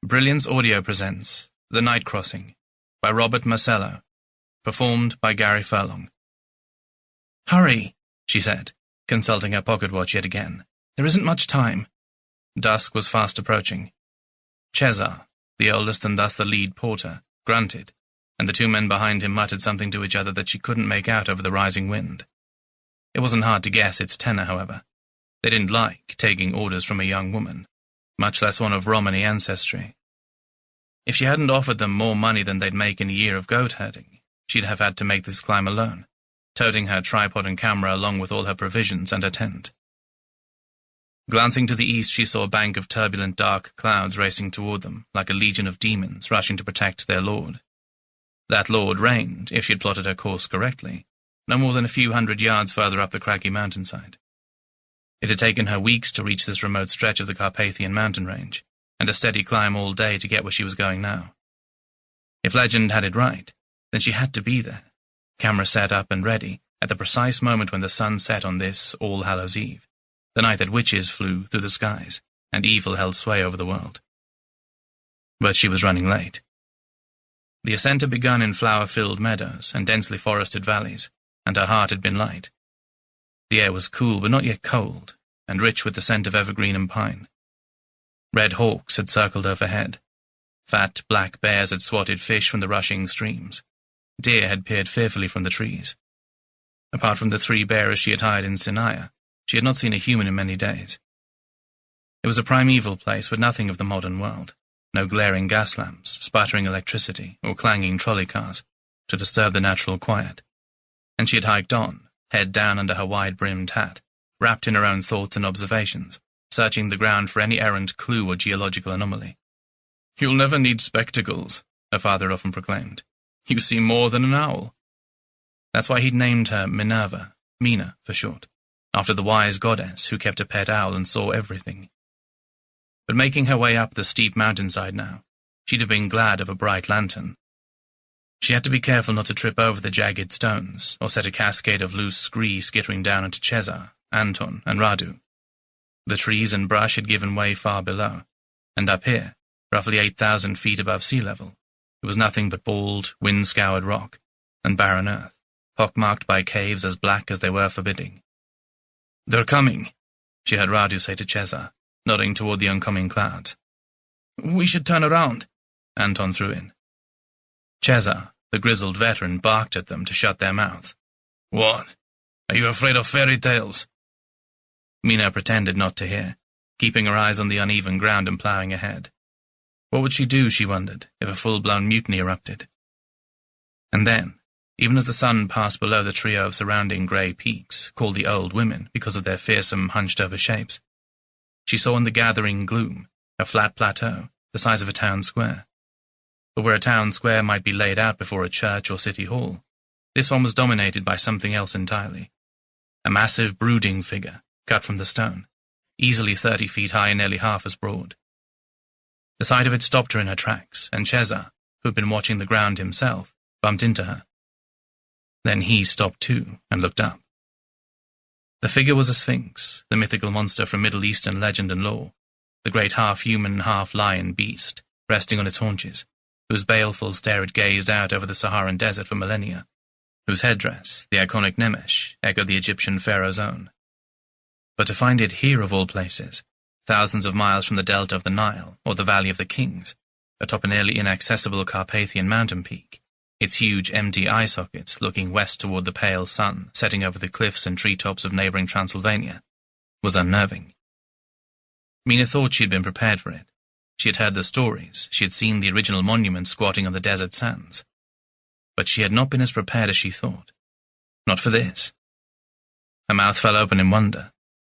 Brilliance Audio presents The Night Crossing by Robert Masello, performed by Gary Furlong. "Hurry," she said, consulting her pocket watch yet again. "There isn't much time." Dusk was fast approaching. Cesar, the oldest and thus the lead porter, grunted, and the two men behind him muttered something to each other that she couldn't make out over the rising wind. It wasn't hard to guess its tenor, however. They didn't like taking orders from a young woman, much less one of Romany ancestry. If she hadn't offered them more money than they'd make in a year of goat herding, she'd have had to make this climb alone, toting her tripod and camera along with all her provisions and her tent. Glancing to the east, she saw a bank of turbulent dark clouds racing toward them, like a legion of demons rushing to protect their lord. That lord reigned, if she'd plotted her course correctly, no more than a few hundred yards further up the craggy mountainside. It had taken her weeks to reach this remote stretch of the Carpathian mountain range, and a steady climb all day to get where she was going now. If legend had it right, then she had to be there, camera set up and ready, at the precise moment when the sun set on this All Hallows Eve, the night that witches flew through the skies and evil held sway over the world. But she was running late. The ascent had begun in flower-filled meadows and densely forested valleys, and her heart had been light. The air was cool but not yet cold, and rich with the scent of evergreen and pine. Red hawks had circled overhead. Fat, black bears had swatted fish from the rushing streams. Deer had peered fearfully from the trees. Apart from the 3 bearers she had hired in Sinai, she had not seen a human in many days. It was a primeval place with nothing of the modern world. No glaring gas lamps, sputtering electricity, or clanging trolley cars to disturb the natural quiet. And she had hiked on, head down under her wide-brimmed hat, wrapped in her own thoughts and observations, searching the ground for any errant clue or geological anomaly. "You'll never need spectacles," her father often proclaimed. "You see more than an owl." That's why he'd named her Minerva, Mina for short, after the wise goddess who kept a pet owl and saw everything. But making her way up the steep mountainside now, she'd have been glad of a bright lantern. She had to be careful not to trip over the jagged stones, or set a cascade of loose scree skittering down into Cesar, Anton, and Radu. The trees and brush had given way far below, and up here, roughly 8,000 feet above sea level, it was nothing but bald, wind-scoured rock and barren earth, pockmarked by caves as black as they were forbidding. "They're coming," she heard Radu say to Cesar, nodding toward the oncoming clouds. "We should turn around," Anton threw in. Cesar, the grizzled veteran, barked at them to shut their mouths. "What? Are you afraid of fairy tales?" Mina pretended not to hear, keeping her eyes on the uneven ground and ploughing ahead. What would she do, she wondered, if a full-blown mutiny erupted? And then, even as the sun passed below the trio of surrounding grey peaks, called the Old Women because of their fearsome, hunched-over shapes, she saw in the gathering gloom a flat plateau the size of a town square. But where a town square might be laid out before a church or city hall, this one was dominated by something else entirely. A massive, brooding figure, cut from the stone, easily 30 feet high and nearly half as broad. The sight of it stopped her in her tracks, and Cesar, who'd been watching the ground himself, bumped into her. Then he stopped too, and looked up. The figure was a sphinx, the mythical monster from Middle Eastern legend and lore, the great half-human, half-lion beast, resting on its haunches, whose baleful stare had gazed out over the Saharan desert for millennia, whose headdress, the iconic Nemesh, echoed the Egyptian pharaoh's own. But to find it here of all places, thousands of miles from the delta of the Nile or the Valley of the Kings, atop a nearly inaccessible Carpathian mountain peak, its huge empty eye sockets looking west toward the pale sun setting over the cliffs and treetops of neighboring Transylvania, was unnerving. Mina thought she had been prepared for it. She had heard the stories, she had seen the original monuments squatting on the desert sands. But she had not been as prepared as she thought. Not for this. Her mouth fell open in wonder,